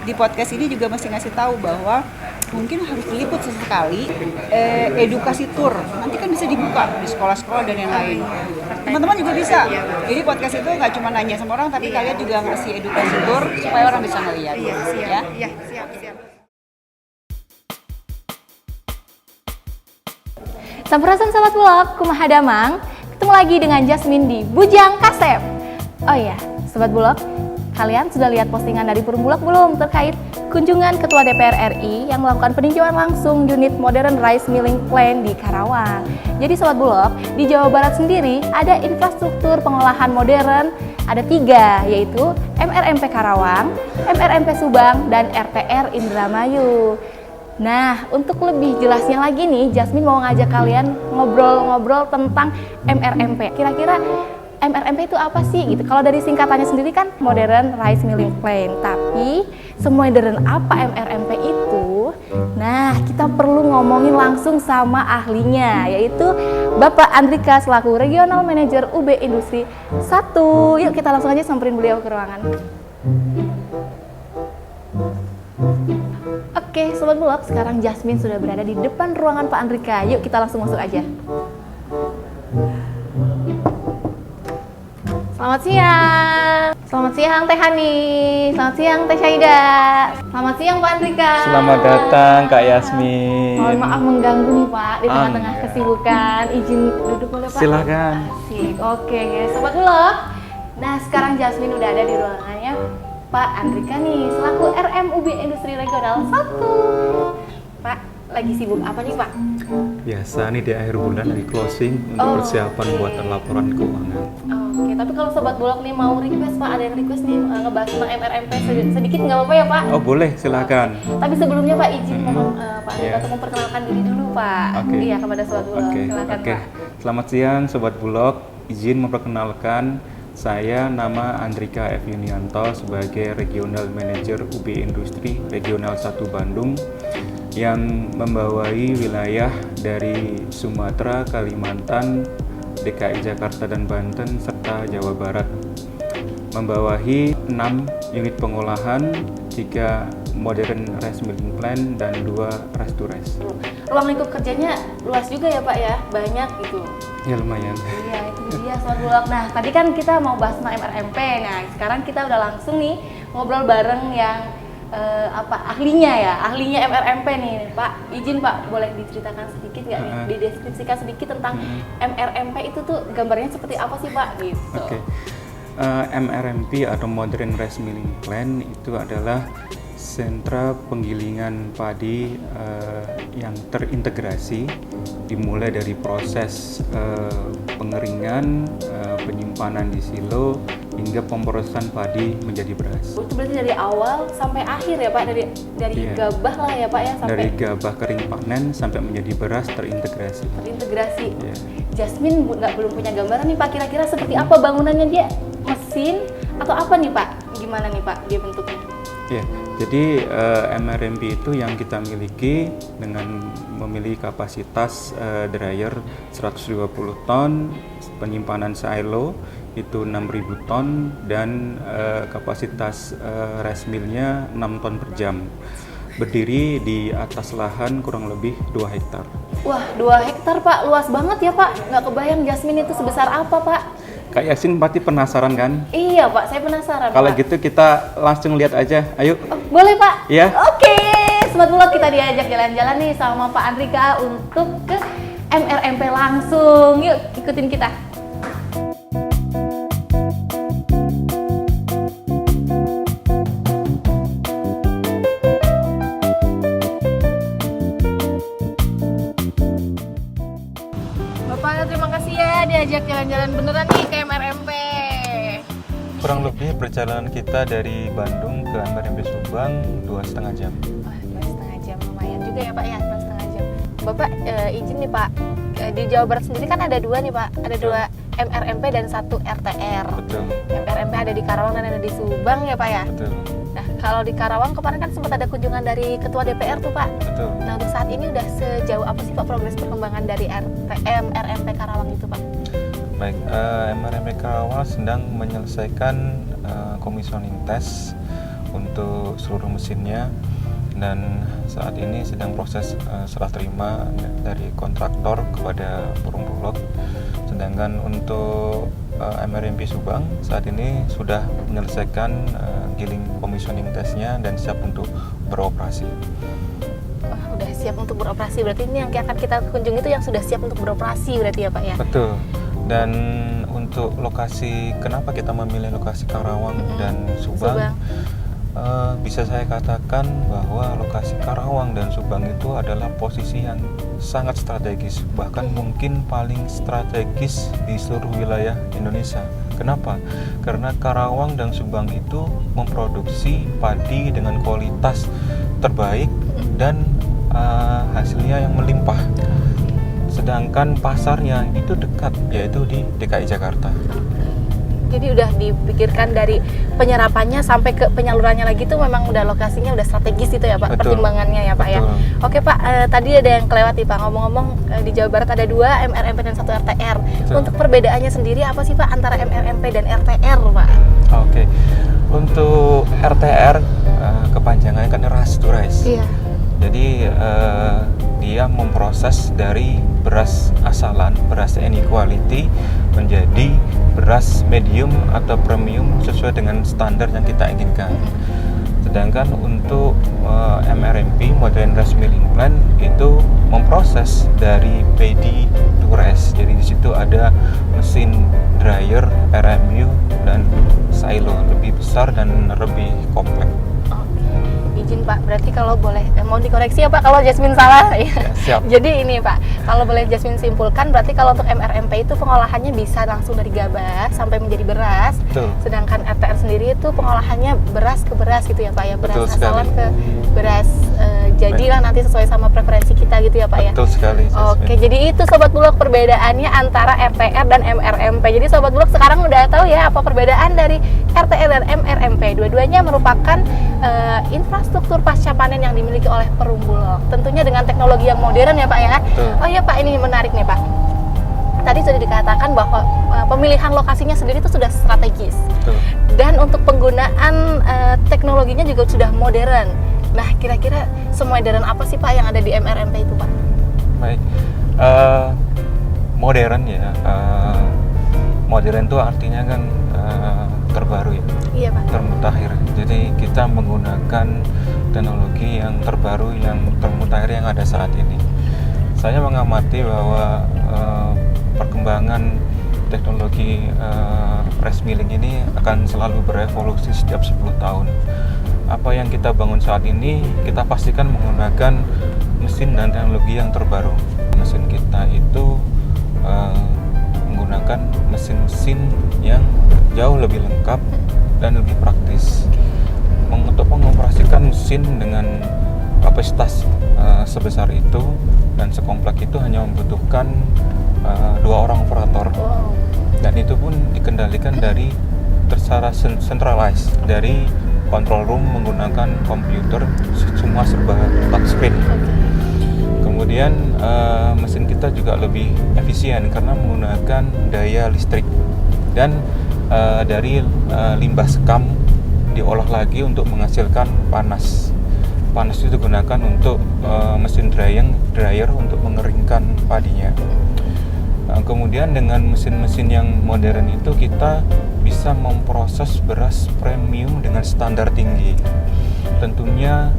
di podcast ini juga masih ngasih tahu bahwa mungkin harus diliput sesekali edukasi tour. Nanti kan bisa dibuka di sekolah-sekolah dan yang lain. Teman-teman juga bisa. Jadi podcast itu nggak cuma nanya sama orang, tapi kalian juga ngasih edukasi tour supaya orang bisa ngeliat. Iya, siap. Sampurasun Sobat Bulog, kumaha damang? Ketemu lagi dengan Jasmine di Bujang Kasep. Oh iya, Sobat Bulog, kalian sudah lihat postingan dari Forum Bulog belum terkait kunjungan Ketua DPR RI yang melakukan peninjauan langsung unit Modern Rice Milling Plant di Karawang. Jadi Sobat Bulog, di Jawa Barat sendiri ada infrastruktur pengolahan modern, ada 3, yaitu MRMP Karawang, MRMP Subang, dan RTR Indramayu. Nah, untuk lebih jelasnya lagi nih, Jasmine mau ngajak kalian ngobrol-ngobrol tentang MRMP. Kira-kira MRMP itu apa sih gitu? Kalau dari singkatannya sendiri kan Modern Rice Milling Plant. Tapi semodern apa MRMP itu? Nah, kita perlu ngomongin langsung sama ahlinya, yaitu Bapak Andrika selaku Regional Manager UB Industri 1. Yuk kita langsung aja samperin beliau ke ruangan. Oke, Sobat Bulog, sekarang Jasmine sudah berada di depan ruangan Pak Andrika. Yuk kita langsung masuk aja. Selamat siang. Selamat siang Teh Hani. Selamat siang Teh Syaida. Selamat siang Pak Andrika. Selamat datang Kak Yasmin. Mohon maaf mengganggu nih Pak di tengah-tengah kesibukan. Izin duduk boleh Pak? Silakan. Asik. Oke, Sobat Bulog. Nah, sekarang Jasmine udah ada di ruangannya Pak Andrika nih, selaku RM UB Industri Regional 1. Pak, lagi sibuk apa nih Pak? Biasa nih di akhir bulan lagi closing untuk persiapan buat laporan keuangan. Oke, tapi kalau Sobat Bulog nih mau request Pak, ada yang request nih ngebahas tentang MRMP sedikit nggak apa-apa ya Pak? Oh boleh, silakan. Tapi sebelumnya Pak izin mohon Pak Andrika untuk memperkenalkan diri dulu Pak. Oke. Iya, kepada Sobat Bulog. Silakan Oke. Pak. Selamat siang Sobat Bulog. Izin memperkenalkan, saya nama Andrika F. Yunianto sebagai Regional Manager UB Industri Regional 1 Bandung yang membawahi wilayah dari Sumatera, Kalimantan, DKI Jakarta dan Banten serta Jawa Barat. Membawahi 6 unit pengolahan, 3 Modern Rice Milling Plant dan 2 Rice to Rice. Ruang lingkup kerjanya luas juga ya Pak ya, banyak gitu. Ya lumayan. Iya, itu dia Sobat Bulog. Nah, tadi kan kita mau bahas tentang MRMP. Nah, sekarang kita udah langsung nih ngobrol bareng yang ahlinya MRMP nih. Pak, izin Pak, boleh diceritakan sedikit nggak nih, dideskripsikan sedikit tentang MRMP itu tuh gambarnya seperti apa sih Pak gitu. Oke. MRMP atau Modern Rice Milling Plant itu adalah sentra penggilingan padi yang terintegrasi, dimulai dari proses pengeringan, penyimpanan di silo, hingga pemrosesan padi menjadi beras. Itu berarti dari awal sampai akhir ya Pak, dari gabah lah ya Pak ya, sampai dari gabah kering panen sampai menjadi beras terintegrasi. Yeah. Jasmine belum punya gambaran nih Pak, kira-kira seperti apa bangunannya dia? Mesin atau apa nih Pak? Gimana nih Pak dia bentuknya? Ya, jadi MRMP itu yang kita miliki dengan memiliki kapasitas dryer 120 ton, penyimpanan silo itu 6.000 ton dan kapasitas rice mill-nya 6 ton per jam. Berdiri di atas lahan kurang lebih 2 hektar. Wah, 2 hektar Pak, luas banget ya Pak. Nggak kebayang Jasmine itu sebesar apa Pak? Kak Yasin pasti penasaran kan? Iya Pak, saya penasaran Kalau Pak. gitu kita langsung lihat aja, ayo. Oh, boleh Pak? Ya. Oke, Sobat Bulog, kita diajak jalan-jalan nih sama Pak Andrika untuk ke MRMP langsung. Yuk, ikutin kita. Bapak, terima kasih ya diajak jalan-jalan beneran nih ke MRMP. Kurang lebih perjalanan kita dari Bandung ke MRMP Subang 2,5 jam. Wah, 2,5 jam lumayan juga ya Pak ya, 2,5 jam. Bapak izin nih Pak, di Jawa Barat sendiri kan ada 2 nih Pak, ada 2 MRMP dan 1 RTR. Betul. MRMP ada di Karawang dan ada di Subang ya Pak ya. Betul. Nah, kalau di Karawang kemarin kan sempat ada kunjungan dari Ketua DPR tuh Pak. Betul. Nah, untuk saat ini udah sejauh apa sih Pak progres perkembangan dari MRMP Karawang itu Pak? Baik, MRMP Karawang sedang menyelesaikan commissioning test untuk seluruh mesinnya, dan saat ini sedang proses serah terima dari kontraktor kepada Perum Bulog. Sedangkan untuk MRMP Subang saat ini sudah menyelesaikan giling commissioning testnya dan siap untuk beroperasi. Wah, udah siap untuk beroperasi, berarti ini yang akan kita kunjungi itu yang sudah siap untuk beroperasi berarti ya Pak ya? Betul. Dan untuk lokasi, kenapa kita memilih lokasi Karawang dan Subang? Bisa saya katakan bahwa lokasi Karawang dan Subang itu adalah posisi yang sangat strategis, bahkan mungkin paling strategis di seluruh wilayah Indonesia. Kenapa? Karena Karawang dan Subang itu memproduksi padi dengan kualitas terbaik dan hasilnya yang melimpah. Sedangkan pasarnya itu dekat, yaitu di DKI Jakarta. Jadi udah dipikirkan dari penyerapannya sampai ke penyalurannya lagi tuh memang udah lokasinya udah strategis itu ya Pak. Betul. Pertimbangannya ya Pak. Betul. Ya. Oke Pak, tadi ada yang kelewati Pak, ngomong-ngomong di Jawa Barat ada 2 MRMP dan 1 RTR. Betul. Untuk perbedaannya sendiri apa sih Pak antara MRMP dan RTR Pak? Oke. Untuk RTR kepanjangannya kan Rice to Rice. Iya. Jadi dia memproses dari beras asalan, beras any quality menjadi beras medium atau premium sesuai dengan standar yang kita inginkan. Sedangkan untuk MRMP, Modern Rice Milling Plant, itu memproses dari paddy to rice. Jadi di situ ada mesin dryer, RMU dan silo lebih besar dan lebih kompleks. Izin Pak, berarti kalau boleh mau dikoreksi ya Pak kalau Jasmine salah ya. Siap. Jadi ini Pak, kalau boleh Jasmine simpulkan, berarti kalau untuk MRMP itu pengolahannya bisa langsung dari gabah sampai menjadi beras. Betul. Sedangkan RTR sendiri itu pengolahannya beras ke beras gitu ya Pak ya, beras asalan ke beras jadilah nanti sesuai sama preferensi kita gitu ya Pak ya. Betul sekali. Oke, jadi itu Sobat Bulog perbedaannya antara RTR dan MRMP. Jadi Sobat Bulog sekarang udah tahu ya apa perbedaan dari RTR dan MRMP. Dua-duanya merupakan infrastruktur pasca panen yang dimiliki oleh Perum Bulog. Tentunya dengan teknologi yang modern ya Pak ya. Betul. Oh iya Pak, ini menarik nih Pak. Tadi sudah dikatakan bahwa pemilihan lokasinya sendiri itu sudah strategis. Betul. Dan untuk penggunaan teknologinya juga sudah modern. Nah, kira-kira semodern apa sih Pak yang ada di MRMP itu Pak? Baik, modern ya. Modern itu artinya kan terbaru ya. Iya Pak. Termutakhir. Jadi kita menggunakan teknologi yang terbaru, yang termutakhir yang ada saat ini. Saya mengamati bahwa perkembangan teknologi rice milling ini akan selalu berevolusi setiap 10 tahun. Apa yang kita bangun saat ini, kita pastikan menggunakan mesin dan teknologi yang terbaru. Mesin kita itu menggunakan mesin-mesin yang jauh lebih lengkap dan lebih praktis. Untuk mengoperasikan mesin dengan kapasitas sebesar itu dan sekompleks itu hanya membutuhkan 2 orang operator. Dan itu pun dikendalikan dari secara centralized dari control room menggunakan komputer, semua serba touchscreen. Kemudian mesin kita juga lebih efisien karena menggunakan daya listrik dan dari limbah sekam diolah lagi untuk menghasilkan panas. Panas itu digunakan untuk mesin dryer untuk mengeringkan padinya. Kemudian dengan mesin-mesin yang modern itu kita bisa memproses beras premium dengan standar tinggi. Tentunya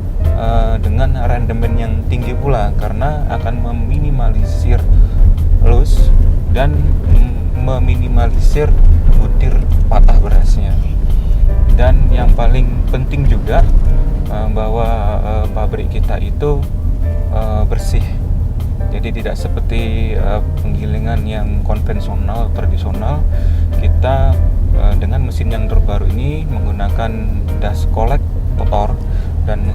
dengan rendemen yang tinggi pula karena akan meminimalisir loss dan meminimalisir butir patah berasnya. Dan yang paling penting juga bahwa pabrik kita itu bersih. Jadi tidak seperti penggilingan yang konvensional, tradisional. Kita dengan mesin yang terbaru ini menggunakan dust collector dan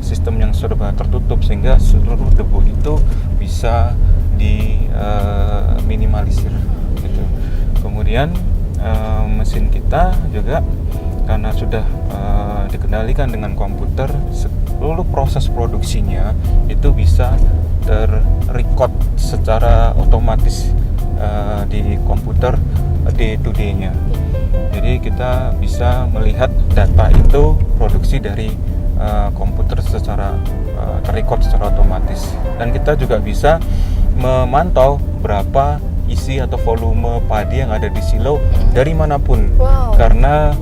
sistem yang serba tertutup sehingga seluruh debu itu bisa diminimalisir gitu. Kemudian mesin kita juga karena sudah dikendalikan dengan komputer, seluruh proses produksinya itu bisa terrecord secara otomatis di komputer day to day-nya. Jadi Jadi kita bisa melihat data itu produksi dari komputer secara terrecord secara otomatis, dan kita juga bisa memantau berapa isi atau volume padi yang ada di silo dari manapun. Karena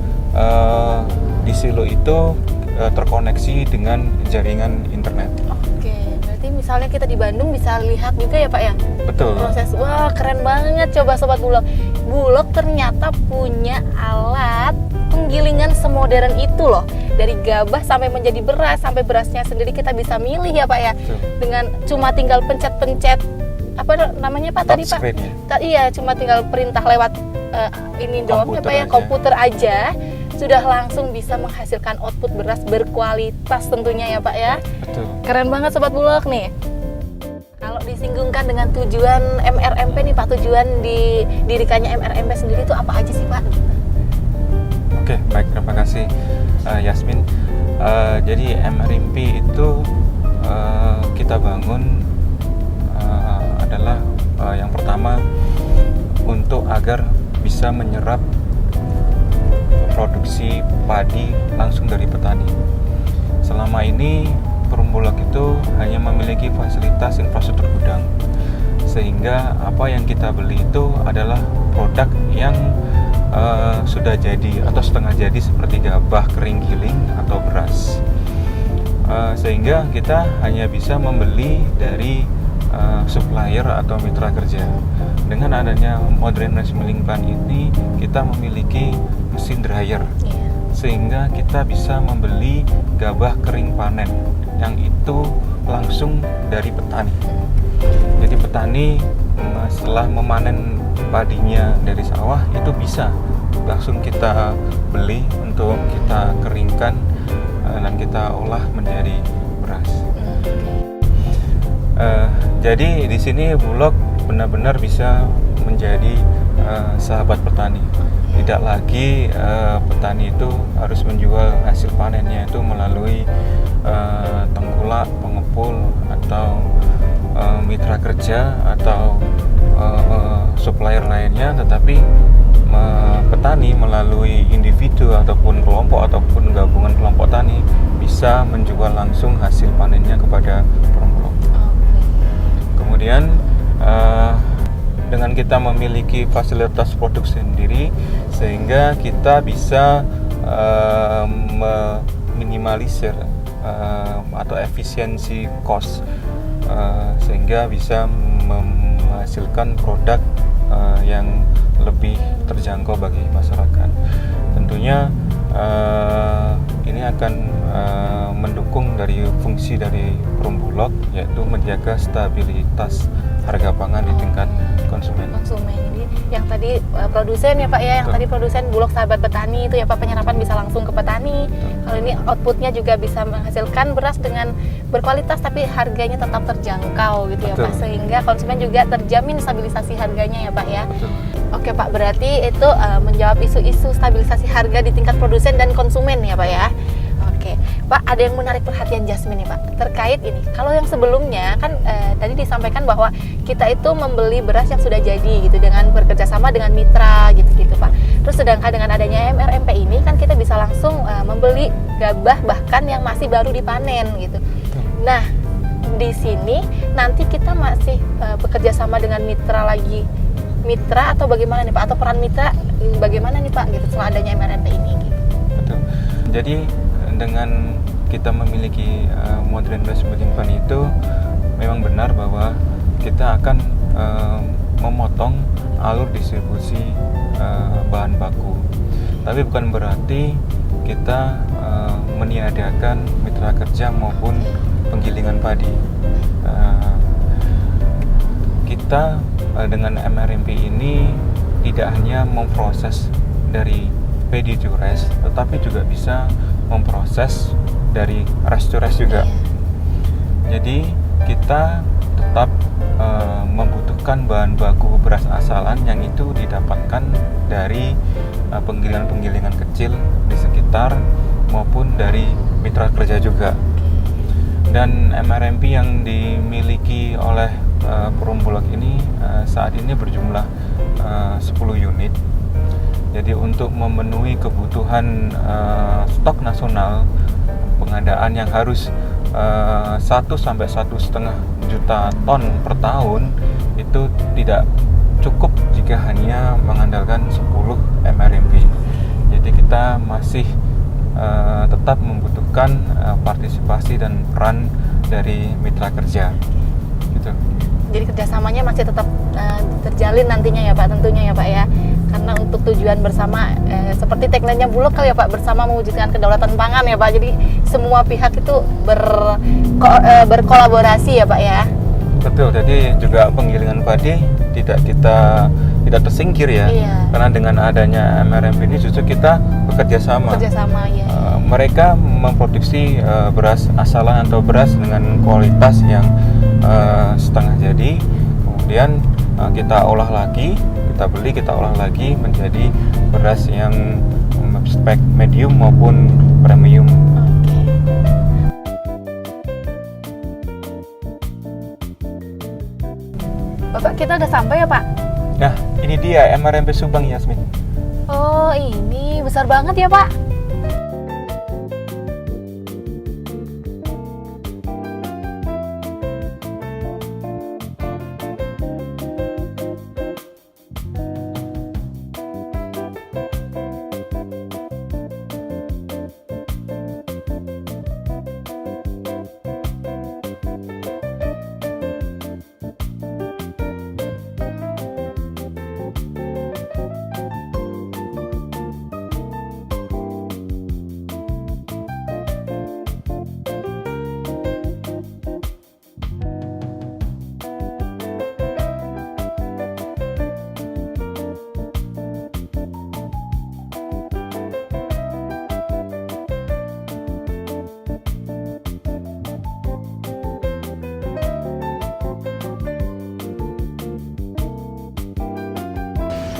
di silo itu terkoneksi dengan jaringan internet. Oke, berarti misalnya kita di Bandung bisa lihat juga ya Pak ya? Betul. Proses, wah keren banget. Coba Sobat Bulog, Bulog ternyata punya alat penggilingan semodern itu loh. Dari gabah sampai menjadi beras, sampai berasnya sendiri kita bisa milih ya Pak ya. Betul. Dengan cuma tinggal pencet-pencet, apa namanya Pak tadi Pak? Iya, cuma tinggal perintah lewat ini doang ya Pak ya, komputer aja. Sudah langsung bisa menghasilkan output beras berkualitas tentunya ya Pak ya. Betul. Keren banget Sobat Bulog nih. Kalau disinggungkan dengan tujuan MRMP nih Pak, tujuan didirikannya MRMP sendiri itu apa aja sih Pak? Oke, baik, terima kasih Yasmin. Jadi MRMP itu kita bangun adalah yang pertama untuk agar bisa menyerap produksi padi langsung dari petani. Selama ini Perum Bulog itu hanya memiliki fasilitas infrastruktur gudang, sehingga apa yang kita beli itu adalah produk yang sudah jadi atau setengah jadi seperti gabah kering giling atau beras, sehingga kita hanya bisa membeli dari supplier atau mitra kerja. Dengan adanya modern rice milling plant ini, kita memiliki mesin dryer, sehingga kita bisa membeli gabah kering panen yang itu langsung dari petani. Jadi petani setelah memanen padinya dari sawah itu bisa langsung kita beli untuk kita keringkan dan kita olah menjadi beras. Jadi di sini Bulog benar-benar bisa menjadi sahabat petani. Tidak lagi petani itu harus menjual hasil panennya itu melalui tengkulak, pengepul, atau mitra kerja atau supplier lainnya, tetapi petani melalui individu ataupun kelompok ataupun gabungan kelompok tani bisa menjual langsung hasil panennya kepada Perum Bulog. Kemudian dengan kita memiliki fasilitas produksi sendiri, sehingga kita bisa meminimalisir atau efisiensi cost, sehingga bisa menghasilkan produk yang lebih terjangkau bagi masyarakat. Tentunya ini akan mendukung dari fungsi dari Perum Bulog, yaitu menjaga stabilitas harga pangan di tingkat konsumen. Ini yang tadi produsen ya Pak ya, yang tadi produsen Bulog Sahabat Petani itu ya Pak, penyerapan bisa langsung ke petani. Kalau ini outputnya juga bisa menghasilkan beras dengan berkualitas tapi harganya tetap terjangkau gitu ya Pak, sehingga konsumen juga terjamin stabilisasi harganya ya Pak ya. Oke Pak, berarti itu menjawab isu-isu stabilisasi harga di tingkat produsen dan konsumen ya Pak ya. Oke Pak, ada yang menarik perhatian Jasmine nih Pak, terkait ini. Kalau yang sebelumnya kan tadi disampaikan bahwa kita itu membeli beras yang sudah jadi gitu dengan bekerja sama dengan mitra gitu Pak. Terus sedangkan dengan adanya MRMP ini kan kita bisa langsung membeli gabah bahkan yang masih baru dipanen gitu. Nah, di sini nanti kita masih bekerja sama dengan mitra lagi. Mitra atau bagaimana nih Pak, atau peran mitra bagaimana nih Pak gitu setelah adanya MRMP ini gitu. Betul. Jadi dengan kita memiliki modern rice milling plant itu memang benar bahwa kita akan memotong alur distribusi bahan baku. Tapi bukan berarti kita meniadakan mitra kerja maupun penggilingan padi. Kita dengan MRMP ini tidak hanya memproses dari paddy to rice, tetapi juga bisa memproses dari rice to rice juga. Jadi kita tetap membutuhkan bahan baku beras asalan yang itu didapatkan dari penggilingan-penggilingan kecil di sekitar maupun dari mitra kerja juga. Dan MRMP yang dimiliki oleh Perum Bulog ini saat ini berjumlah 10 unit, Jadi untuk memenuhi kebutuhan stok nasional, pengadaan yang harus 1 sampai 1,5 juta ton per tahun itu tidak cukup jika hanya mengandalkan 10 MRMP. Jadi kita masih tetap membutuhkan partisipasi dan peran dari mitra kerja. Gitu. Jadi kerjasamanya masih tetap terjalin nantinya ya Pak, tentunya ya Pak ya. Karena untuk tujuan bersama, seperti tagline-nya Bulog kali ya Pak, bersama mewujudkan kedaulatan pangan ya Pak. Jadi semua pihak itu berkolaborasi ya Pak ya. Betul, jadi juga penggilingan padi tidak tersingkir ya. Iya. Karena dengan adanya MRMP ini justru kita bekerja sama. Kerjasama ya. Mereka memproduksi beras asalan atau beras dengan kualitas yang setengah jadi, kemudian kita olah lagi, kita olah lagi menjadi beras yang spek medium maupun premium. Oke. Bapak, kita udah sampai ya Pak? Nah, ini dia MRMP Subang, Yasmin. Oh, ini besar banget ya Pak?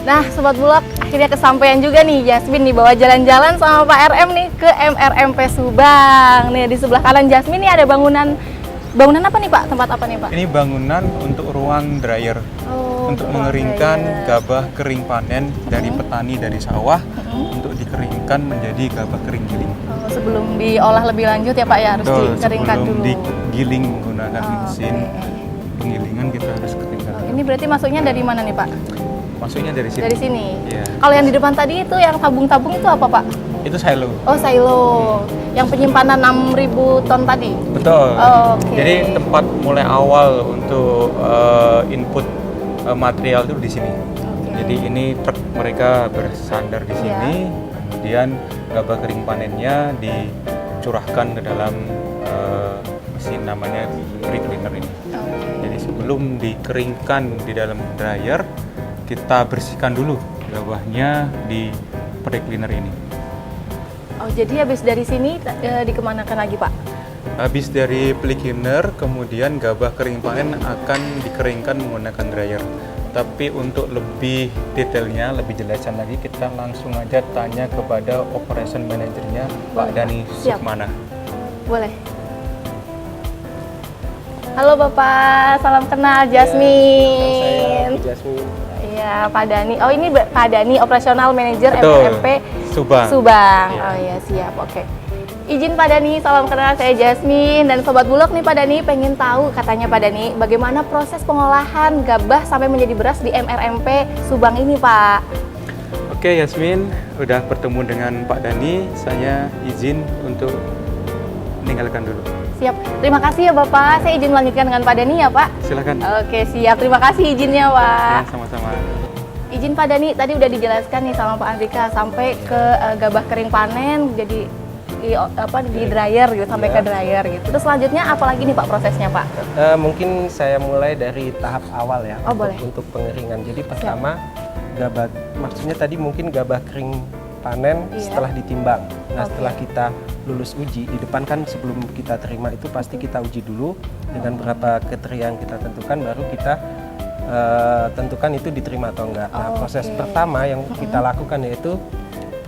Nah, Sobat Bulog, akhirnya kesampaian juga nih Jasmine dibawa jalan-jalan sama Pak RM nih ke MRMP Subang. Nih di sebelah kanan Jasmine nih ada bangunan apa nih Pak? Tempat apa nih Pak? Ini bangunan untuk ruang dryer. Untuk mengeringkan gabah kering panen dari petani dari sawah untuk dikeringkan menjadi gabah kering giling. Oh, sebelum diolah lebih lanjut ya Pak ya harus dikeringkan sebelum dulu. digiling menggunakan mesin Oke. penggilingan kita harus keringkan. Ini berarti masuknya dari mana nih Pak? Masuknya dari sini. Dari sini. Iya. Kalau yang di depan tadi itu yang tabung-tabung itu apa Pak? Itu silo. Oh, silo. Yang penyimpanan 6.000 ton tadi. Betul. Oh, oke. Jadi tempat mulai awal untuk input material itu di sini. Oke. Jadi ini truk mereka bersandar di sini, kemudian gabah kering panennya dicurahkan ke dalam mesin namanya pre-cleaner ini. Jadi sebelum dikeringkan di dalam dryer, kita bersihkan dulu gabahnya di pre-cleaner ini. Oh, jadi habis dari sini dikemanakan lagi Pak? Habis dari pre-cleaner, kemudian gabah kering panen akan dikeringkan menggunakan dryer. Tapi untuk lebih detailnya, lebih jelasan lagi, kita langsung aja tanya kepada operation manajernya, Pak Dani Siap. Sukmana. Boleh. Halo Bapak, salam kenal Jasmine. Saya Jasmine. Iya, Pak Dani. Oh, ini Pak Dani, operasional manager Betul. MRMP Subang. Subang. Iya. Oh iya, siap. Oke. Izin Pak Dani, salam kenal, saya Jasmine dan Sobat Bulog nih Pak Dani pengen tahu katanya Pak Dani bagaimana proses pengolahan gabah sampai menjadi beras di MRMP Subang ini Pak. Oke Yasmin, udah bertemu dengan Pak Dani, saya izin untuk meninggalkan dulu. Siap. Terima kasih ya Bapak. Saya izin melanjutkan dengan Pak Dani ya Pak. Silakan. Oke, siap. Terima kasih izinnya Pak. Ya, sama-sama. Izin Pak Dani, tadi udah dijelaskan nih sama Pak Andrika sampai ke gabah kering panen jadi di dryer gitu, sampai ke dryer gitu. Terus selanjutnya apa lagi nih Pak prosesnya Pak? Mungkin saya mulai dari tahap awal ya. Oh, boleh. Untuk pengeringan. Jadi pertama gabah, maksudnya tadi mungkin gabah kering panen Iya. setelah ditimbang. Nah, Oke. setelah kita lulus uji, di depan kan sebelum kita terima itu pasti kita uji dulu dengan berapa kriteria yang kita tentukan, baru kita tentukan itu diterima atau enggak. Nah, proses Oke. pertama yang kita lakukan yaitu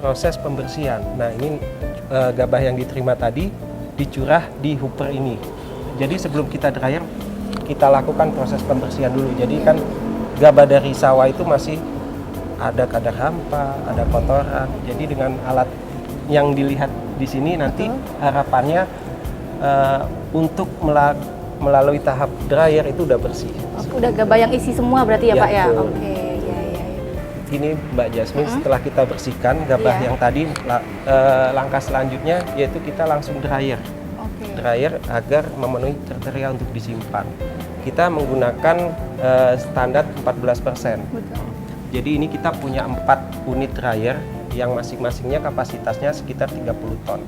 proses pembersihan. Nah, ini gabah yang diterima tadi dicurah di hooper ini. Jadi sebelum kita dryer, kita lakukan proses pembersihan dulu. Jadi kan gabah dari sawah itu masih ada kadar hampa, ada kotoran. Jadi dengan alat yang dilihat di sini nanti harapannya untuk melalui tahap dryer itu udah bersih. Udah gak bayang isi semua berarti ya, Ya, Pak ya? betul. Oke, ya. Ini Mbak Jasmine, setelah kita bersihkan gabah Iya. yang tadi, langkah selanjutnya yaitu kita langsung dryer. Oke. Dryer agar memenuhi kriteria untuk disimpan. Kita menggunakan standar 14%. Betul. Jadi ini kita punya 4 unit dryer yang masing-masingnya kapasitasnya sekitar 30 ton.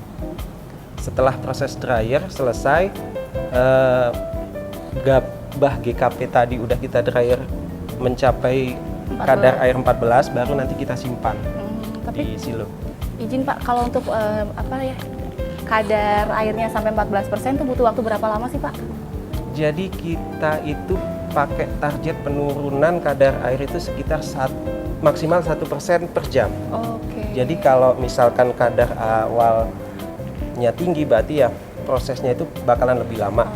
Setelah proses dryer selesai, gabah GKP tadi udah kita dryer mencapai 14. kadar air 14, baru nanti kita simpan Tapi di silo. izin Pak, kalau untuk kadar airnya sampai 14% itu butuh waktu berapa lama sih Pak? Jadi kita itu pakai target penurunan kadar air itu sekitar maksimal 1% per jam. Oke. Jadi kalau misalkan kadar awalnya tinggi, berarti ya prosesnya itu bakalan lebih lama.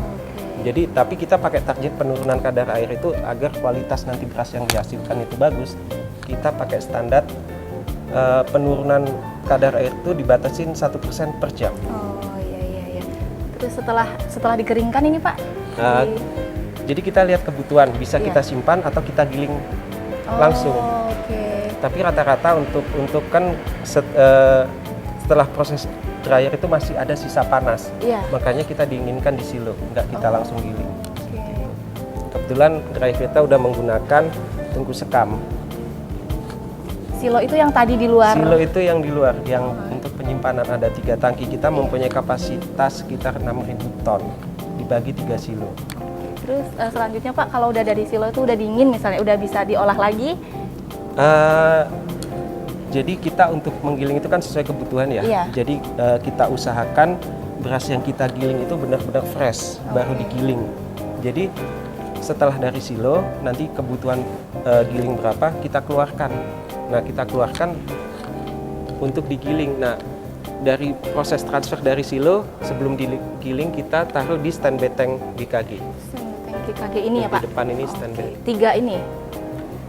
Jadi tapi kita pakai target penurunan kadar air itu agar kualitas nanti beras yang dihasilkan itu bagus. Kita pakai standar penurunan kadar air itu dibatasin 1% per jam. Oh iya. Terus setelah dikeringkan ini Pak? Jadi kita lihat kebutuhan, bisa Iya. kita simpan atau kita giling langsung. Oke. Tapi rata-rata untuk kan setelah proses dryer itu masih ada sisa panas. Iya. Makanya kita dinginkan di silo, nggak kita langsung giling. Oke. Kebetulan dryer kita udah menggunakan tungku sekam. Silo itu yang tadi di luar. Silo itu yang di luar, yang untuk penyimpanan ada 3 tangki. Kita mempunyai kapasitas sekitar 6.000 ton, dibagi 3 silo. Terus selanjutnya Pak, kalau udah dari silo itu udah dingin misalnya, udah bisa diolah lagi? Jadi kita untuk menggiling itu kan sesuai kebutuhan ya. Iya. Jadi kita usahakan beras yang kita giling itu benar-benar fresh, baru digiling. Jadi setelah dari silo, nanti kebutuhan giling berapa kita keluarkan. Nah kita keluarkan untuk digiling. Nah dari proses transfer dari silo, sebelum digiling kita taruh di standby tank GKG. Tanki KG ini ya Di Pak? depan ini standby. Oke. 3 ini?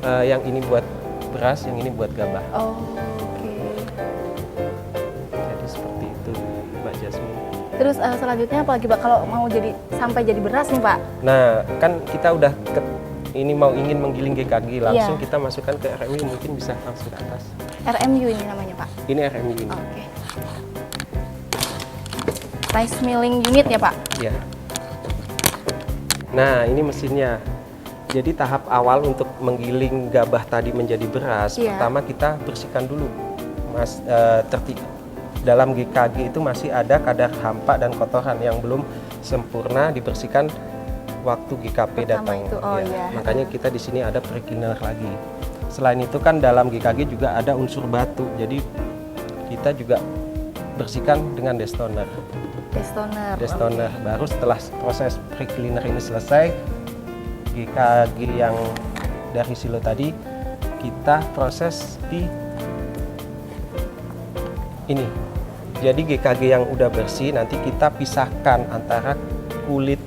Yang ini buat beras, yang ini buat gabah. Oh, oke. Jadi seperti itu Mbak Jasmine. Terus selanjutnya apa lagi Pak? Kalau mau sampai jadi beras nih Pak? Nah, kan kita udah ingin menggiling GKG langsung, Iya. kita masukkan ke RMU, mungkin bisa langsung ke atas. RMU ini namanya Pak? Ini RMU ini. Oke. Rice milling unit ya Pak? Ya. Nah, ini mesinnya. Jadi tahap awal untuk menggiling gabah tadi menjadi beras, Iya. pertama kita bersihkan dulu. Dalam GKG itu masih ada kadar hampa dan kotoran yang belum sempurna dibersihkan waktu GKP Pertama datang. itu, oh Ya, iya. Makanya kita di sini ada pre-cleaner lagi. Selain itu kan dalam GKG juga ada unsur batu. Jadi kita juga bersihkan dengan destoner. Destoner. Baru setelah proses pre-cleaner ini selesai, GKG yang dari silo tadi kita proses di ini. Jadi GKG yang udah bersih nanti kita pisahkan antara kulit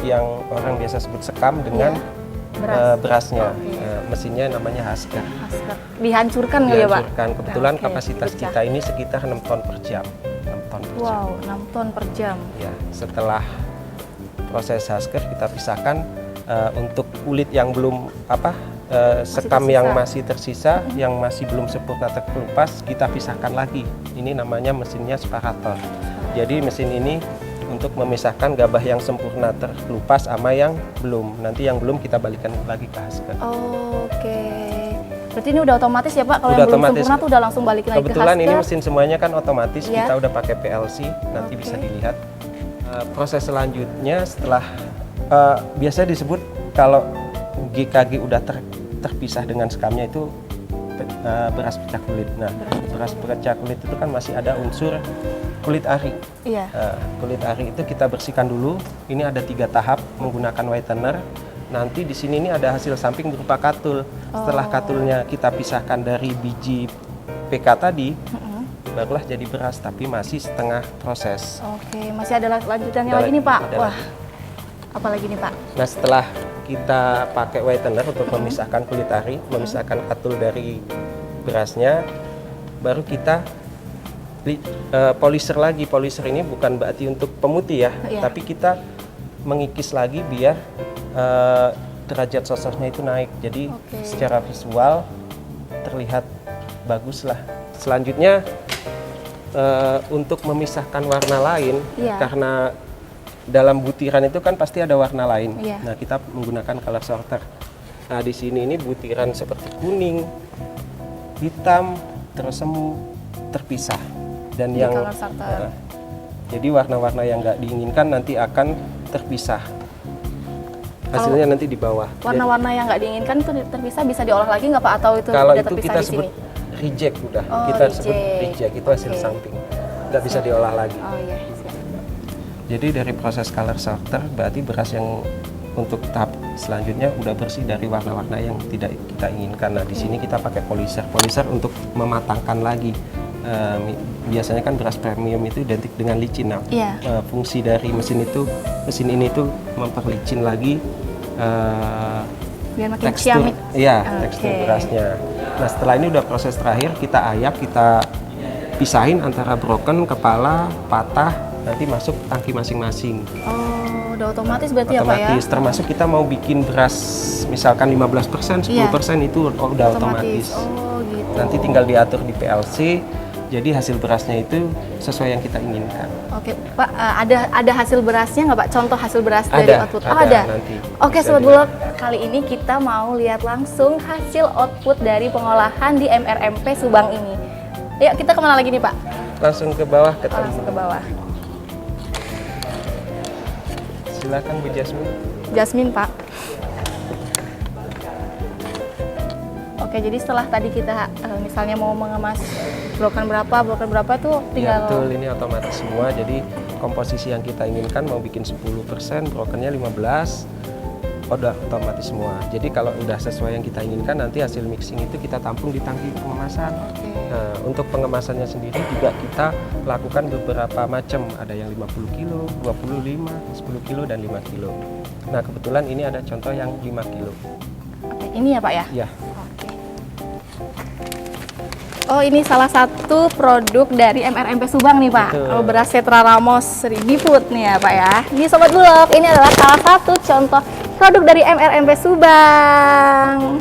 yang orang biasa sebut sekam dengan berasnya. Oke. Mesinnya namanya Hasker. Hasker. Dihancurkan kali ya Pak? Dihancurkan. Kebetulan Oke, kapasitas pecah. kita ini sekitar 6 ton per jam. 6 ton per jam. Wow, 6 ton per jam. Ya, setelah proses Hasker kita pisahkan untuk kulit yang belum sekam tersisa. yang masih tersisa, yang masih belum sempurna terkelupas, kita pisahkan lagi. Ini namanya mesinnya separator. Jadi mesin ini untuk memisahkan gabah yang sempurna terkelupas sama yang belum. Nanti yang belum kita balikan lagi ke Hasker. Oke. Berarti ini udah otomatis ya Pak? Kalau Udah yang belum otomatis. sempurna tuh udah langsung balikin lagi ke Kebetulan ini Hasker. mesin semuanya kan otomatis, Iya. kita udah pakai PLC, nanti Oke. bisa dilihat. Proses selanjutnya setelah biasa disebut kalau GKG udah terpisah dengan sekamnya itu beras pecah kulit. Nah, beras pecah kulit itu kan masih ada unsur kulit ari. Iya. Kulit ari itu kita bersihkan dulu. Ini ada 3 tahap menggunakan whitener. Nanti di sini ini ada hasil samping berupa katul. Setelah katulnya kita pisahkan dari biji PK tadi, barulah jadi beras, tapi masih setengah proses. Oke, masih ada lanjutannya Ada lagi nih Pak. ada Wah, lagi. apa lagi nih Pak? Nah, setelah kita pakai whitener untuk memisahkan kulit ari, memisahkan katul dari berasnya, baru kita polisher lagi. Polisher ini bukan berarti untuk pemutih ya, Iya. tapi kita mengikis lagi biar derajat sosoknya itu naik. Jadi Oke. secara visual terlihat bagus lah. Selanjutnya untuk memisahkan warna lain, Iya. karena dalam butiran itu kan pasti ada warna lain. Iya. Nah, kita menggunakan color sorter. Nah, di sini ini butiran seperti kuning, hitam, terus semu terpisah. Dan Di yang color sorter. jadi warna-warna yang nggak diinginkan nanti akan terpisah. Hasilnya nanti di bawah. Warna-warna yang nggak diinginkan itu terpisah bisa diolah lagi nggak Pak? Atau itu Kalau udah itu terpisah kita di sebut sini? reject udah. Oh, Kita sebut reject. reject itu hasil Oke. samping. Nggak bisa diolah lagi. Oh iya. siap. Jadi dari proses color sorter berarti beras yang untuk tahap selanjutnya udah bersih dari warna-warna yang tidak kita inginkan. Nah, di sini kita pakai polisher. Polisher untuk mematangkan lagi. Biasanya kan beras premium itu identik dengan licin. Nah, Iya. fungsi dari mesin ini tuh memperlicin lagi Biar makin tekstur, ciamik. iya, Oke. tekstur berasnya. Nah, setelah ini udah proses terakhir, kita ayak, kita pisahin antara broken, kepala, patah, nanti masuk tangki masing-masing. Oh, udah otomatis berarti ya Pak ya? Otomatis, termasuk kita mau bikin beras misalkan 15%, 10% itu udah otomatis. Oh gitu. Nanti tinggal diatur di PLC, jadi hasil berasnya itu sesuai yang kita inginkan. Oke Pak, ada hasil berasnya nggak Pak? Contoh hasil beras dari Ada, output? ada, nanti Oke bisa Sobat dilihat. Bulog, kali ini kita mau lihat langsung hasil output dari pengolahan di MRMP Subang ini. Yuk kita kemana lagi nih Pak? Langsung ke bawah Oh, ketemu. langsung ke bawah. Silakan Bu Jasmine. Jasmine Pak. Oke, jadi setelah tadi kita misalnya mau mengemas broken berapa tuh Ya, tinggal betul, ini otomatis semua. Jadi komposisi yang kita inginkan mau bikin 10%, brokennya 15%, udah otomatis semua. Jadi kalau udah sesuai yang kita inginkan, nanti hasil mixing itu kita tampung di tangki pengemasan. Nah, untuk pengemasannya sendiri juga kita lakukan beberapa macam. Ada yang 50 kilo, 25, 10 kilo, dan 5 kilo. Nah, kebetulan ini ada contoh yang 5 kilo. Oke, ini ya Pak ya? Ya, Oke. Oh, ini salah satu produk dari MRMP Subang nih Pak. Betul. Oh, beras Setra Ramos Ridi Food nih ya Pak ya. Ini Sobat Bulog, ini adalah salah satu contoh produk dari MRMP Subang.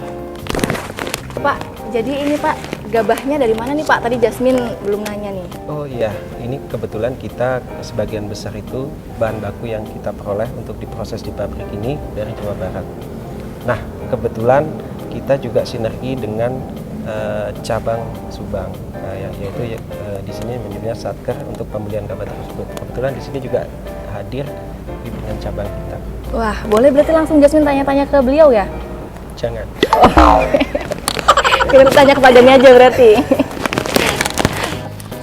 Pak, jadi ini Pak, gabahnya dari mana nih Pak? Tadi Jasmine belum nanya nih. oh iya, ini kebetulan kita sebagian besar itu bahan baku yang kita peroleh untuk diproses di pabrik ini dari Jawa Barat. Nah, kebetulan kita juga sinergi dengan cabang Subang, yaitu di sini menyebutnya Satker untuk pembelian gabah tersebut. Kebetulan di sini juga hadir pimpinan cabang kita. Wah, boleh berarti langsung Jasmine tanya-tanya ke beliau ya? Jangan. Kita tanya kepadanya aja berarti.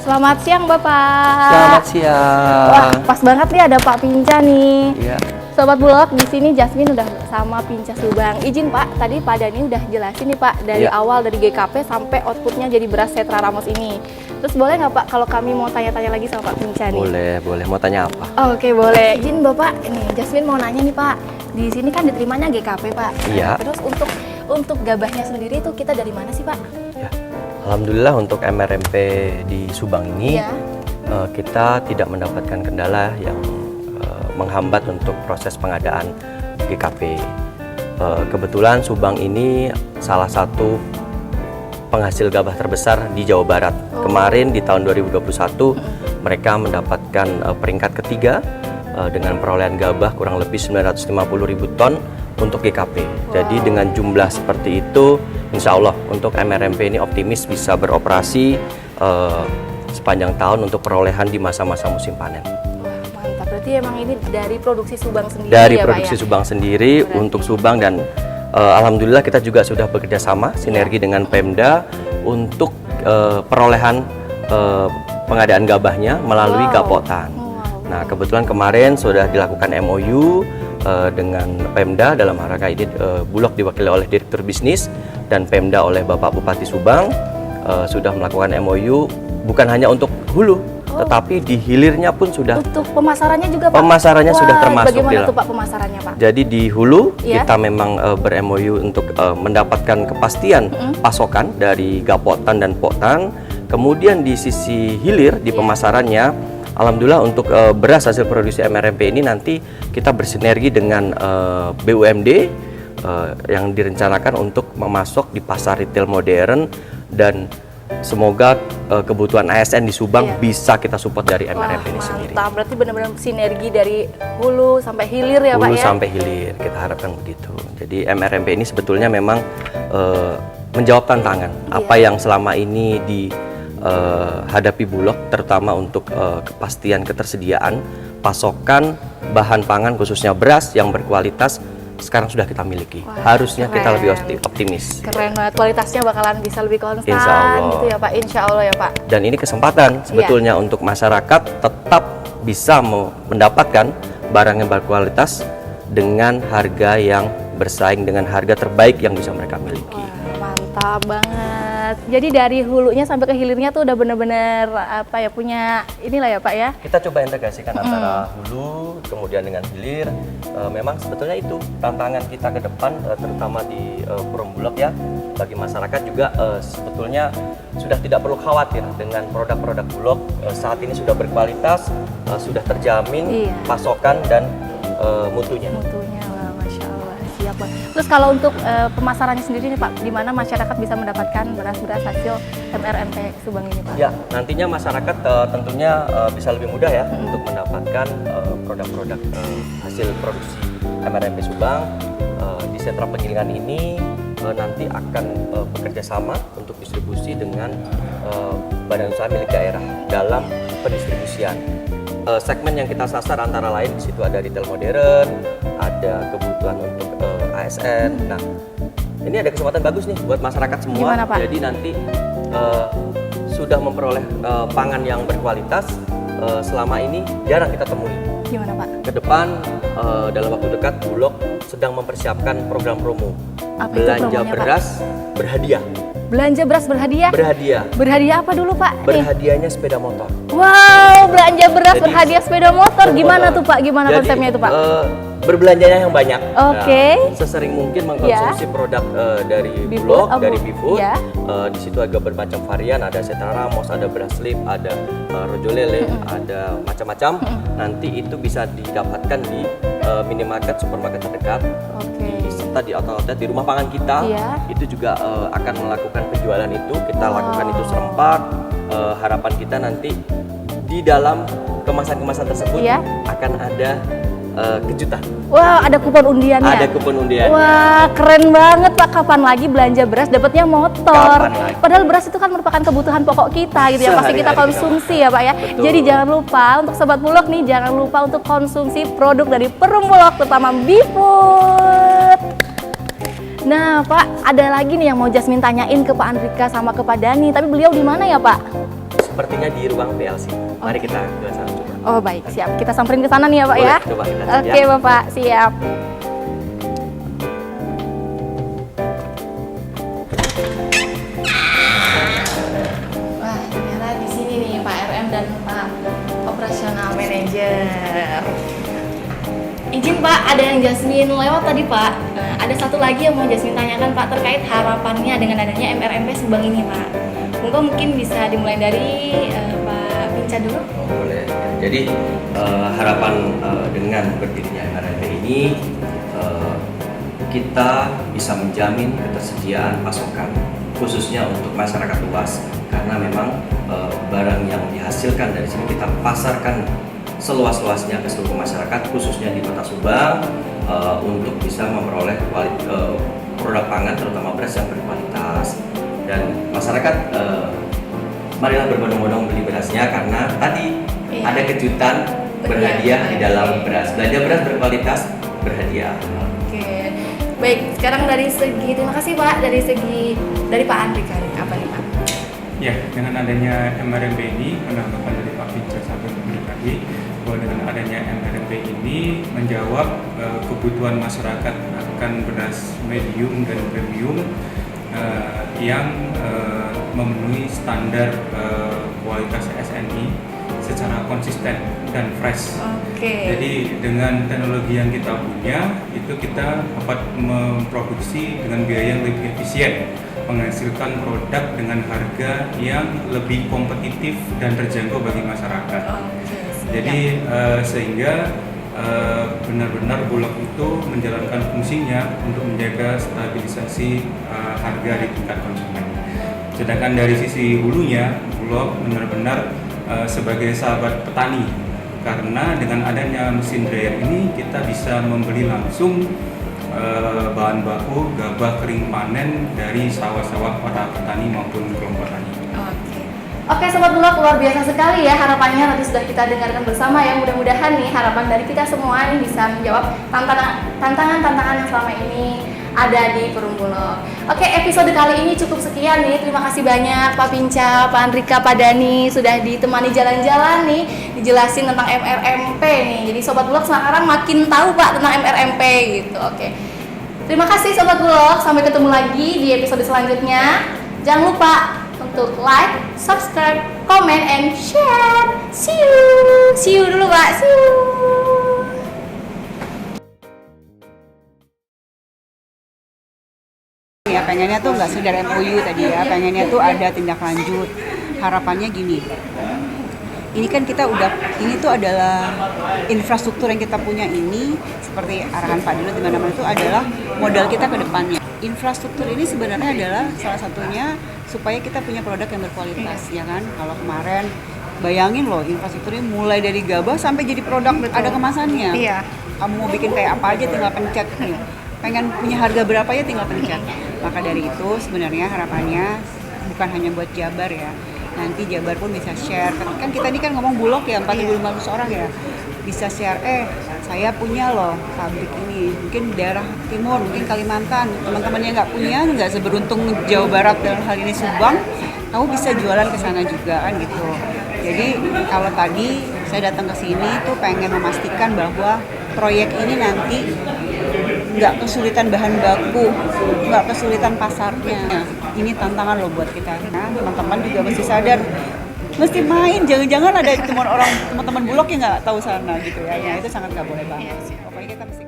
Selamat siang Bapak. Selamat siang. Wah, pas banget nih ada Pak Pinca nih. Iya. Sobat Bulog, di sini Jasmine udah sama Pinca Subang. Izin Pak, tadi Pak Dani udah jelasin nih Pak dari Iya. awal dari GKP sampai outputnya jadi beras Setra Ramos ini. Terus boleh nggak Pak kalau kami mau tanya-tanya lagi sama Pak Pinca nih? Boleh. Mau tanya apa? Oke, boleh. Izin Bapak, nih Jasmine mau nanya nih Pak. Di sini kan diterimanya GKP Pak. Iya. Terus untuk gabahnya sendiri itu kita dari mana sih Pak? Ya. Alhamdulillah untuk MRMP di Subang ini Iya. kita tidak mendapatkan kendala yang menghambat untuk proses pengadaan GKP. Kebetulan Subang ini salah satu penghasil gabah terbesar di Jawa Barat. Kemarin di tahun 2021 mereka mendapatkan peringkat ketiga dengan perolehan gabah kurang lebih 950.000 ton untuk GKP. Jadi dengan jumlah seperti itu, insya Allah untuk MRMP ini optimis bisa beroperasi sepanjang tahun untuk perolehan di masa-masa musim panen. Wah, mantap. Berarti emang ini dari produksi Subang sendiri Dari ya produksi Pak ya? Subang sendiri Berarti. untuk Subang, dan alhamdulillah kita juga sudah bekerja sama sinergi dengan Pemda untuk perolehan pengadaan gabahnya melalui Wow. Gapotan. Wow. Nah, kebetulan kemarin sudah dilakukan MOU dengan Pemda, dalam rangka ini Bulog diwakili oleh Direktur Bisnis dan Pemda oleh Bapak Bupati Subang sudah melakukan MOU bukan hanya untuk hulu, tetapi di hilirnya pun sudah Untuk pemasarannya juga Pak? Pemasarannya sudah Wah, termasuk bagaimana di- tuh Pak pemasarannya Pak? Jadi di hulu Iya. kita memang ber-MOU untuk mendapatkan kepastian pasokan dari Gapotan dan Poktan. Kemudian di sisi hilir di pemasarannya, alhamdulillah untuk beras hasil produksi MRMP ini nanti kita bersinergi dengan BUMD yang direncanakan untuk memasok di pasar retail modern, dan semoga kebutuhan ASN di Subang Iya. bisa kita support dari Wah, MRMP ini sendiri. mantap. Berarti benar-benar sinergi dari hulu sampai hilir ya Pak Hulu ya? sampai hilir, kita harapkan begitu. Jadi MRMP ini sebetulnya memang menjawab tantangan apa yang selama ini dihadapi Bulog, terutama untuk kepastian ketersediaan pasokan bahan pangan khususnya beras yang berkualitas sekarang sudah kita miliki. Wah, Harusnya kita keren. lebih optimis. Keren banget, kualitasnya bakalan bisa lebih konstan Insya Allah. gitu ya Pak, insya Allah ya Pak. Dan ini kesempatan sebetulnya untuk masyarakat tetap bisa mendapatkan barang yang berkualitas dengan harga yang bersaing dengan harga terbaik yang bisa mereka miliki. Wah, mantap banget. Jadi dari hulunya sampai ke hilirnya tuh udah bener-bener apa ya, punya inilah ya Pak ya. Kita coba integrasikan antara hulu kemudian dengan hilir. Memang sebetulnya itu tantangan kita ke depan, terutama di Perumbulok ya. Bagi masyarakat juga sebetulnya sudah tidak perlu khawatir dengan produk-produk Bulog. Saat ini sudah berkualitas, sudah terjamin Iya. pasokan dan mutunya. Mutunya, wah, Masya Allah, siap Pak. Terus kalau untuk pemasarannya sendiri nih Pak, di mana masyarakat bisa mendapatkan beras-beras hasil MRMP Subang ini Pak? Ya, nantinya masyarakat tentunya bisa lebih mudah ya untuk mendapatkan produk-produk hasil produksi MRMP Subang. Di sentra penggilingan ini nanti akan bekerja sama untuk distribusi dengan badan usaha milik daerah dalam pendistribusian. Segmen yang kita sasar antara lain di situ ada retail modern, ada kebutuhan untuk ASN. Nah, ini ada kesempatan bagus nih buat masyarakat semua. Gimana, Pak? Jadi nanti sudah memperoleh pangan yang berkualitas selama ini jarang kita temui. Gimana Pak? Ke depan dalam waktu dekat Bulog sedang mempersiapkan program promo. Apa itu Belanja promonya, Pak? beras berhadiah. Belanja beras berhadiah? Berhadiah. Berhadiah apa dulu Pak? Berhadiahnya sepeda motor. Wow, belanja beras Jadi, berhadiah sepeda motor. Gimana motor. tuh Pak? Gimana Jadi, konsepnya itu Pak? Berbelanjanya yang banyak. Oke. Nah, sesering mungkin mengkonsumsi produk dari Bifood, Bulog, dari Bifood. ya. Di situ ada bermacam varian, ada Setra Ramos, ada beras slip, ada rojo lele, ada macam-macam. Nanti itu bisa didapatkan di minimarket, supermarket terdekat. Oke. Serta di outlet di rumah pangan kita. Iya. Itu juga akan melakukan penjualan itu. Kita lakukan itu serempak. Harapan kita nanti di dalam kemasan-kemasan tersebut Iya. akan ada kejutan. Wah, ada kupon undiannya. Ada kupon undian. Wah, keren banget Pak. Kapan lagi belanja beras dapatnya motor? Kapan lagi? Padahal beras itu kan merupakan kebutuhan pokok kita gitu ya. Pasti kita Sehari-hari konsumsi ya Pak ya. Betul. Jadi jangan lupa untuk Sobat Bulog nih, jangan lupa untuk konsumsi produk dari Perum Bulog, terutama Bifood. Nah Pak, ada lagi nih yang mau Jasmine tanyain ke Pak Andrika sama ke Pak Dani. Tapi beliau di mana ya Pak? Sepertinya di ruang PLC. Mari kita ke sana coba. Oh baik, siap. Kita samperin ke sana nih ya Pak Boleh, ya. coba kita cek Oke ya. Bapak, siap. Wah, ternyata di sini nih Pak RM dan Pak Operasional Manager. Izin Pak, ada yang Jasmine lewat tadi Pak. Ada satu lagi yang mau Jasmine tanyakan Pak terkait harapannya dengan adanya MRMP Subang ini Pak. Mungkin bisa dimulai dari Pak Pinca dulu. Boleh. Jadi harapan dengan berdirinya MRMP ini kita bisa menjamin ketersediaan pasokan khususnya untuk masyarakat luas, karena memang barang yang dihasilkan dari sini kita pasarkan seluas-luasnya ke seluruh masyarakat khususnya di Kota Subang untuk bisa memperoleh produk pangan terutama beras yang berkualitas. Dan masyarakat marilah berbondong-bondong beli berasnya karena tadi Iya. ada kejutan berhadiah di dalam beras. Belanja beras berkualitas berhadiah. Oke, baik. Sekarang dari segi, terima kasih Pak. Dari Pak Andrika, apa nih Pak? Ya, dengan adanya MRMP ini, menambahkan dari Pak Pinca sampai Pak tadi, bahwa dengan adanya MRMP ini menjawab kebutuhan masyarakat akan beras medium dan premium yang memenuhi standar kualitas SNI, secara konsisten dan fresh. Oke. Jadi dengan teknologi yang kita punya itu kita dapat memproduksi dengan biaya yang lebih efisien, menghasilkan produk dengan harga yang lebih kompetitif dan terjangkau bagi masyarakat. Jadi sehingga benar-benar Bulog itu menjalankan fungsinya untuk menjaga stabilisasi harga di tingkat konsumen. Sedangkan dari sisi hulunya, Bulog benar-benar sebagai sahabat petani, karena dengan adanya mesin dryer ini kita bisa membeli langsung bahan baku gabah kering panen dari sawah-sawah para petani maupun kelompok tani. Oke Sobat Bulog, luar biasa sekali ya harapannya, nanti sudah kita dengarkan bersama ya. Mudah-mudahan nih harapan dari kita semua ini bisa menjawab tantangan-tantangan yang selama ini ada di Perum Bulog. Oke, episode kali ini cukup sekian nih. Terima kasih banyak Pak Pinca, Pak Andrika, Pak Dani sudah ditemani jalan-jalan nih, dijelasin tentang MRMP nih. Jadi Sobat Bulog sekarang makin tahu Pak tentang MRMP gitu. Oke. Terima kasih Sobat Bulog, sampai ketemu lagi di episode selanjutnya. Jangan lupa untuk like, subscribe, comment, and share. See you. See you dulu Pak. See you. Ya pengennya tuh nggak sekedar MOU tadi ya, pengennya tuh ada tindak lanjut. Harapannya gini, ini kan kita ini tuh adalah infrastruktur yang kita punya ini, seperti arahan Pak Dino di mana-mana itu adalah modal kita ke depannya. Infrastruktur ini sebenarnya adalah salah satunya supaya kita punya produk yang berkualitas, ya kan? Kalau kemarin bayangin loh, infrastruktur ini mulai dari gabah sampai jadi produk ada kemasannya. Iya. Kamu mau bikin kayak apa aja tinggal pencet nih. Pengen punya harga berapa ya tinggal pencet. Maka dari itu sebenarnya harapannya bukan hanya buat Jabar ya. Nanti Jabar pun bisa share. Kan kita ini kan ngomong Bulog ya, 4.500 orang ya. Bisa share, saya punya loh pabrik ini. Mungkin daerah timur, mungkin Kalimantan. Teman-teman yang nggak punya, nggak seberuntung Jawa Barat dalam hal ini Subang, kamu bisa jualan ke sana juga kan gitu. Jadi kalau tadi saya datang ke sini tuh pengen memastikan bahwa proyek ini nanti nggak kesulitan bahan baku, nggak kesulitan pasarnya. Ini tantangan loh buat kita. Nah, teman-teman juga mesti sadar, mesti main. Jangan-jangan ada teman-teman Bulog yang nggak tahu sana gitu ya. Nah, itu sangat nggak boleh banget. Pokoknya kita mesti